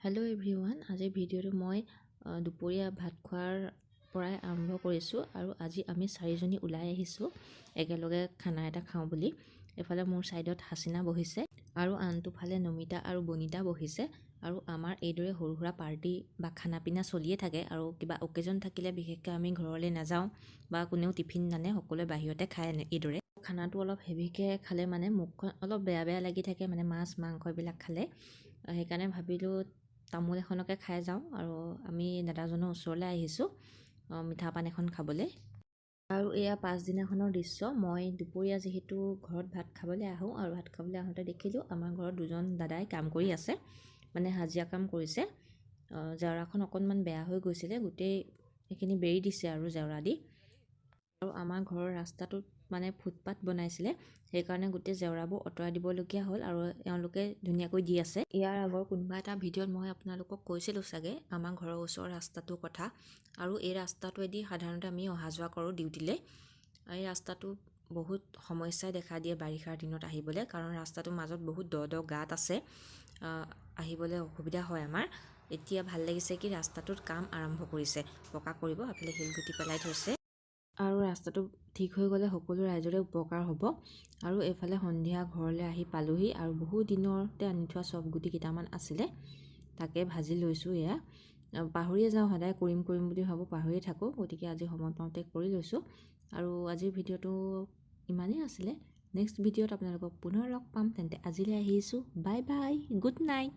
Hello' everyone, আজিৰ ভিডিঅ'টো মই দুপৰীয়া ভাত খোৱাৰ পৰাই আৰম্ভ কৰিছোঁ আৰু আজি আমি চাৰিজনী ওলাই আহিছোঁ একেলগে খানা এটা খাওঁ বুলি। এফালে মোৰ ছাইডত হাচিনা বহিছে আৰু আনটো ফালে নমিতা আৰু বনিতা বহিছে। আৰু আমাৰ এইদৰে সৰু সুৰা পাৰ্টি বা খানা পিনা চলিয়ে থাকে আৰু কিবা অকেজন থাকিলে বিশেষকৈ আমি ঘৰলৈ নাযাওঁ বা কোনেও টিফিন নানে, সকলোৱে বাহিৰতে খায় এইদৰে। খানাটো অলপ হেভিকৈ খালে মানে মুখখন অলপ বেয়া বেয়া লাগি থাকে, মানে মাছ মাংস এইবিলাক খালে। সেইকাৰণে ভাবিলোঁ তামোল এখনকে খাই যাওঁ আৰু আমি দাদাজনৰ ওচৰলৈ আহিছোঁ মিঠা পান এখন খাবলৈ। আৰু এয়া পাছদিনাখনৰ দৃশ্য। মই দুপৰীয়া যিহেতু ঘৰত ভাত খাবলৈ আহোঁ আৰু ভাত খাবলৈ আহোঁতে দেখিলোঁ আমাৰ ঘৰত দুজন দাদাই কাম কৰি আছে, মানে হাজিৰা কাম কৰিছে। জেওৰাখন অকণমান বেয়া হৈ গৈছিলে, গোটেই সেইখিনি বেৰি দিছে আৰু জেওৰা দি। আৰু আমাৰ ঘৰৰ ৰাস্তাটোত মানে ফুটপাথ বনাইছিলে, সেইকাৰণে গোটেই জেওৰাবোৰ আঁতৰাই দিবলগীয়া হ'ল আৰু এওঁলোকে ধুনীয়াকৈ দি আছে। ইয়াৰ আগৰ কোনোবা এটা ভিডিঅ'ত মই আপোনালোকক কৈছিলোঁ চাগে আমাৰ ঘৰৰ ওচৰৰ ৰাস্তাটোৰ কথা। আৰু এই ৰাস্তাটোৱেদি সাধাৰণতে আমি অহা যোৱা কৰোঁ ডিউটিলৈ। এই ৰাস্তাটো বহুত সমস্যাই দেখা দিয়ে বাৰিষাৰ দিনত আহিবলৈ, কাৰণ ৰাস্তাটোৰ মাজত বহুত দ দ গাঁত আছে, আহিবলৈ অসুবিধা হয় আমাৰ। এতিয়া ভাল লাগিছে কি ৰাস্তাটোত কাম আৰম্ভ কৰিছে, পকা কৰিব, এইফালে শিলগুটি পেলাই থৈছে। আৰু ৰাস্তাটো ঠিক হৈ গ'লে সকলো ৰাইজৰে উপকাৰ হ'ব। আৰু এইফালে সন্ধিয়া ঘৰলৈ আহি পালোহি আৰু বহু দিনতে আনি থোৱা চব গুটি কেইটামান আছিলে, তাকে ভাজি লৈছোঁ। এয়া পাহৰিয়ে যাওঁ, সদায় কৰিম কৰিম বুলি ভাবোঁ, পাহৰিয়ে থাকোঁ, গতিকে আজি সময় পাওঁতে কৰি লৈছোঁ। আৰু আজিৰ ভিডিঅ'টো ইমানেই আছিলে। নেক্সট ভিডিঅ'ত আপোনালোকক পুনৰ লগ পাম, তেন্তে আজিলৈ আহিছোঁ। Bye bye, good night.